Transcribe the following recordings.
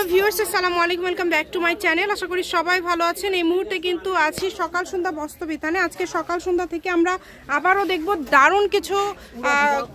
Hello viewers, আসসালামু আলাইকুম, welcome back to my channel. আশা করি সবাই ভালো আছেন। এই মুহূর্তে কিন্তু আছি সকাল সন্ধ্যা বস্ত্রবিতানে। আজকে সকাল সন্ধ্যা থেকে আমরা আবারও দেখব দারুণ কিছু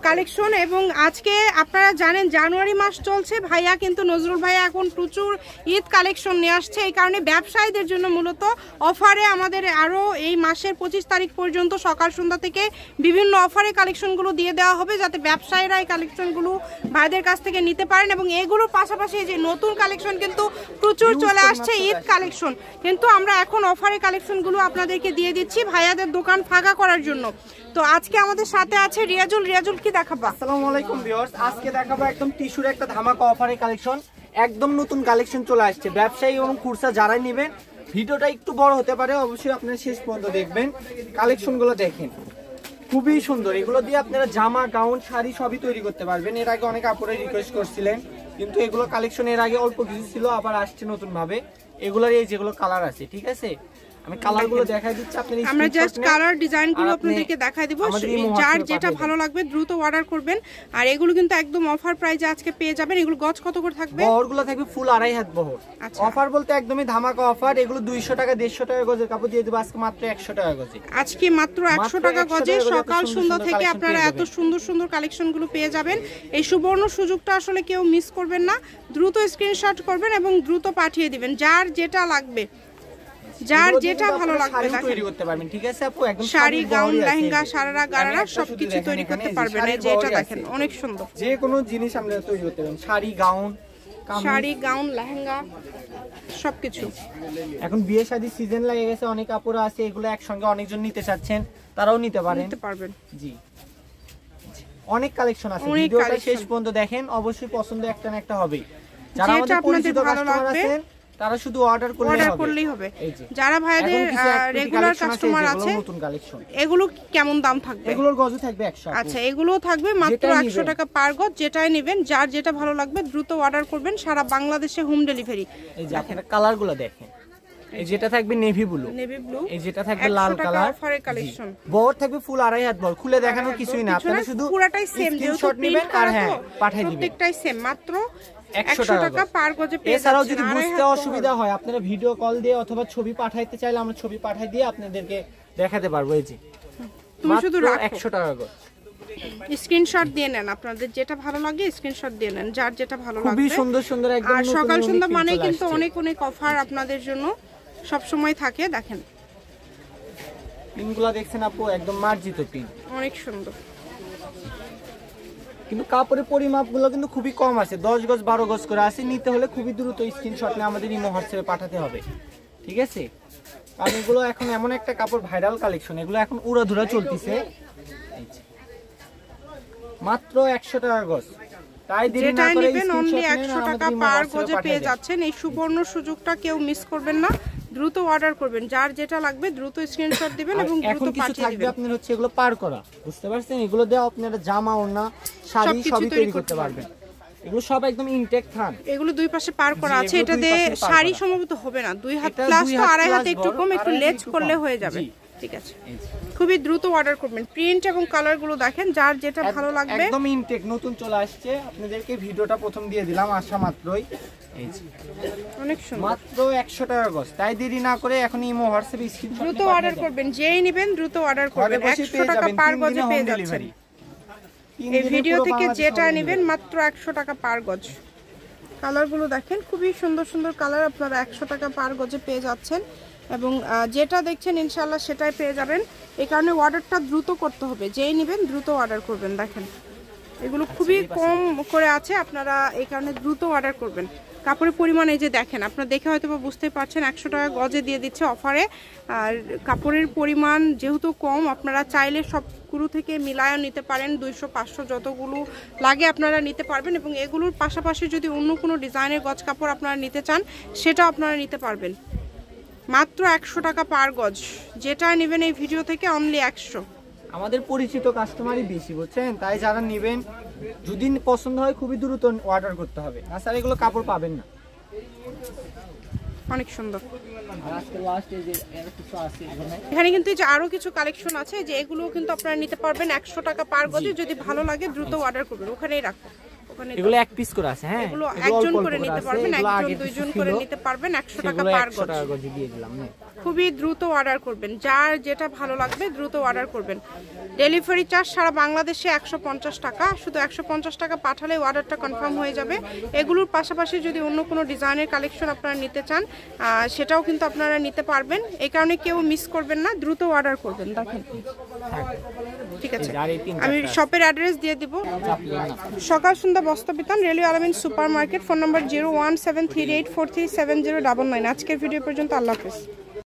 কালেকশন। এবং আজকে আপনারা জানেন জানুয়ারি মাস চলছে, ভাইয়া কিন্তু নজরুল ভাইয়া এখন প্রচুর ঈদ কালেকশন নিয়ে আসছে। এই কারণে ব্যবসায়ীদের জন্য মূলত অফারে আমাদের আরও এই মাসের 25 তারিখ পর্যন্ত সকাল সন্ধ্যা থেকে বিভিন্ন অফারে কালেকশনগুলো দিয়ে দেওয়া হবে, যাতে ব্যবসায়ীরা এই কালেকশনগুলো ভাইদের কাছ থেকে নিতে পারেন। এবং এগুলোর পাশাপাশি যে নতুন কালেকশন কিন্তু প্রচুর চলে আসছে, ঈদ কালেকশন, কিন্তু আমরা এখন অফারে কালেকশনগুলো আপনাদেরকে দিয়ে দিচ্ছি ভাইয়াদের দোকান ফাঁকা করার জন্য। তো আজকে আমাদের সাথে আছে রিয়াজুল। রিয়াজুল, কি দেখাবো? আসসালামু আলাইকুম ভিউয়ার্স, আজকে দেখাবো একদম টিস্যুর একটা ধামাকা অফারে কালেকশন। একদম নতুন কালেকশন চলে আসছে। ব্যবসায়ী এবং খুচরা যারাই নেবেন, ভিডিওটা একটু বড় হতে পারে, অবশ্যই আপনারা শেষ পর্যন্ত দেখবেন। কালেকশনগুলো দেখেন, খুবই সুন্দর। এগুলো দিয়ে আপনারা জামা, গাউন, শাড়ি সবই তৈরি করতে পারবেন। এর আগে অনেক আপুরা রিকোয়েস্ট করছিলেন, কিন্তু এগুলো কালেকশন এর আগে অল্প কিছু ছিল, আবার আসছে নতুন ভাবে। এগুলোর এই যেগুলো কালার আছে, ঠিক আছে, আমি কালারগুলো দেখাই দিচ্ছি। আমরা জাস্ট কালার ডিজাইনগুলো আপনাদেরকে দেখাই দেব, যার যেটা ভালো লাগবে দ্রুত অর্ডার করবেন। আর এগুলো কিন্তু একদম অফার প্রাইসে আজকে পেয়ে যাবেন। এগুলো গজ কত করে থাকবে? বহরগুলো থাকবে ফুল 2.5 হাত বহর। অফার বলতে একদমই ধামাকা অফার। এগুলো 200 টাকা 150 টাকা গজের কাপড় দিয়ে দেব আজকে মাত্র 100 টাকা গজে। আজকে মাত্র 100 টাকা গজে সকাল সন্ধ্যা থেকে আপনারা এত সুন্দর সুন্দর কালেকশনগুলো পেয়ে যাবেন। এই সুবর্ণ সুযোগটা আসলে কেউ মিস করবেন না। দ্রুত স্ক্রিনশট করবেন এবং দ্রুত পাঠিয়ে দিবেন, যার যেটা লাগবে, যার যেটা ভালো লাগবে তৈরি করতে পারবেন। ঠিক আছে আপু, একদম শাড়ি, গাউন, লেহেঙ্গা, সারারা, গারারা সবকিছু তৈরি করতে পারবেন। এই যে এটা দেখেন, অনেক সুন্দর। যে কোনো জিনিস আমরা তৈরি করতে পারবেন, শাড়ি, গাউন, লেহেঙ্গা সবকিছু। এখন বিয়ে শাদী সিজন লাগে গেছে, অনেক আপুরা আছে, এগুলো একসঙ্গে অনেকজন নিতে চাচ্ছেন, তারাও নিতে পারবেন। জি, অনেক কালেকশন আছে। ভিডিওটা শেষ পর্যন্ত দেখেন, অবশ্যই পছন্দ একটা না একটা হবে। যারা আমাদের পরিচিত কাস্টমার আছেন তারা শুধু অর্ডার করলেই হবে। যারা ভাইদের রেগুলার কাস্টমার আছে, নতুন কালেকশন, এগুলো কেমন দাম থাকবে? এগুলোর গজ থাকবে 100। আচ্ছা, এগুলো থাকবে মাত্র 100 টাকা পার গজ। যেটাই নেবেন, যার যেটা ভালো লাগবে দ্রুত অর্ডার করবেন। সারা বাংলাদেশে হোম ডেলিভারি। এই যে আপনারা কালারগুলো দেখেন, এই যেটা থাকবে নেভি ব্লু, এই যেটা থাকবে লাল কালার। অফারের কালেকশন, বহর থাকবে ফুল 2.5 হাত বহর। খুলে দেখানোর কিছুই না, আপনারা শুধু পুরোটাই সেম, স্ক্রিনশট নেবেন আর হ্যাঁ পাঠিয়ে দিবেন। প্রত্যেকটাই সেম, মাত্র 100 টাকা পার গজে পেয়ে যাচ্ছেন। এছাড়াও যদি বুঝতে অসুবিধা হয়, আপনারা ভিডিও কল দিয়ে অথবা ছবি পাঠাইতে চাইলে আমরা ছবি পাঠিয়ে দিয়ে আপনাদেরকে দেখাতে পারবো। এই যে তুমি শুধু 100 টাকা গজ। স্ক্রিনশট দিয়ে নেন, আপনাদের যেটা ভালো লাগে স্ক্রিনশট দিয়ে নেন, যার যেটা ভালো লাগবে। খুবই সুন্দর সুন্দর একদম। আর সকাল সন্ধ্যা মানে কিন্তু অনেক অনেক অফার আপনাদের জন্য সব সময় থাকে। দেখেন পিনগুলো দেখছেন আপু, একদম মার্জিত পিন, অনেক সুন্দর। কিন্তু কাপড়ের পরিমাপগুলো কিন্তু খুবই কম আছে, 10 গজ 12 গজ করে আছে। নিতে হলে খুবই দ্রুত স্ক্রিনশট নিয়ে আমাদের ইমো হোয়াটসঅ্যাপে পাঠাতে হবে, ঠিক আছে? আর এগুলো এখন এমন একটা কাপড়, ভাইরাল কালেকশন, এগুলো এখন উড়াধুরা চলতেছে। মাত্র 100 টাকা গজ। তাই দেরি না করে অনলি 100 টাকা পার গজে পেয়ে যাচ্ছেন। এই সুবর্ণ সুযোগটা কেউ মিস করবেন না, দ্রুত অর্ডার করবেন। যার যেটা লাগবে দ্রুত স্ক্রিনশট দিবেন এবং দ্রুত পাঠিয়ে দিবেন। আপনাদের হচ্ছে এগুলো পার করা, বুঝতে পারছেন? এগুলো দিয়ে আপনারা জামা, ওড়না, শাড়ি সবই তৈরি করতে পারবেন। এগুলো সব একদম ইনটেক থান। এগুলো দুই পাশে পার করা আছে। এটা দিয়ে শাড়ি সম্ভবত হবে না, 2 হাত প্লাস তো 2.5 হাতে একটু কম, একটু লেজ করলে হয়ে যাবে। ঠিক আছে, খুবই দ্রুত অর্ডার করবেন। প্রিন্ট এবং কালার গুলো দেখেন, যার যেটা ভালো লাগবে। একদম ইনটেক নতুন চলে আসছে, আপনাদেরকে ভিডিওটা প্রথম দিয়ে দিলাম আসা মাত্রই। এই যে অনেক সুন্দর, মাত্র 100 টাকা গজ। তাই দেরি না করে এখন ইমো হোয়াটসঅ্যাপে স্ক্রিনশট দ্রুত অর্ডার করবেন। যেই নেবেন দ্রুত অর্ডার করবেন। 100 টাকা পার গজে পেয়ে যাচ্ছেন। এই ভিডিও থেকে যেটা নেবেন মাত্র 100 টাকা পার গজ। কালার গুলো দেখেন, খুবই সুন্দর সুন্দর কালার। আপনারা 100 টাকা পার গজে পেয়ে যাচ্ছেন এবং যেটা দেখছেন ইনশাআল্লাহ সেটাই পেয়ে যাবেন। এই কারণে অর্ডারটা দ্রুত করতে হবে। যেই নেবেন দ্রুত অর্ডার করবেন। দেখেন এগুলো খুবই কম করে আছে, আপনারা এই কারণে দ্রুত অর্ডার করবেন। কাপড়ের পরিমাণ এই যে দেখেন, আপনারা দেখে হয়তো বুঝতে পারছেন 100 টাকা গজে দিয়ে দিচ্ছে অফারে। আর কাপড়ের পরিমাণ যেহেতু কম, আপনারা চাইলে সবগুলো থেকে মিলায়া নিতে পারেন। 200 500 যতগুলো লাগে আপনারা নিতে পারবেন। এবং এগুলোর পাশাপাশি যদি অন্য কোনো ডিজাইনের গজ কাপড় আপনারা নিতে চান, সেটা আপনারা নিতে পারবেন। মাত্র 100 টাকা পার গজ। যেটা নেবেন এই ভিডিও থেকে অনলি 100। আমাদের পরিচিত কাস্টমারই বেশি, বুঝছেন? তাই যারা নেবেন, যদি পছন্দ হয় খুবই দ্রুত অর্ডার করতে হবে, না স্যার এগুলো কাপড় পাবেন না। অনেক সুন্দর। আর আজকে লাস্ট এই যে কিছু আছে এখানে কিন্তু এই যে আরো কিছু কালেকশন আছে, যে এগুলো কিন্তু আপনারা নিতে পারবেন 100 টাকা পার গজে। যদি ভালো লাগে দ্রুত অর্ডার করবেন। ওখানেই রাখো। দোকানে এগুলো এক পিস করে আছে। হ্যাঁ, এগুলো একজন করে নিতে পারবেন, একজন দুইজন করে নিতে পারবেন। 100 টাকা পার গজ দিয়ে দিলাম। খুবই দ্রুত অর্ডার করবেন, যার যেটা ভালো লাগবে দ্রুত অর্ডার করবেন। ডেলিভারি চার্জ সারা বাংলাদেশে 150 টাকা, শুধু 150 টাকা পাঠালে অর্ডারটা কনফার্ম হয়ে যাবে। এগুলোর পাশাপাশি যদি অন্য কোনো ডিজাইনের কালেকশন আপনারা নিতে চান সেটাও কিন্তু আপনারা নিতে পারবেন। এই কারণে কেউ মিস করবেন না, দ্রুত অর্ডার করবেন। দেখেন, ঠিক আছে, আমি শপের অ্যাড্রেস দিয়ে দিব। সকাল সন্ধ্যা বস্ত্র বিতান, রেলওয়ে আলামিন সুপার মার্কেট। ফোন নম্বর 01738437099। আজকের ভিডিও পর্যন্ত, আল্লাহ হাফেজ।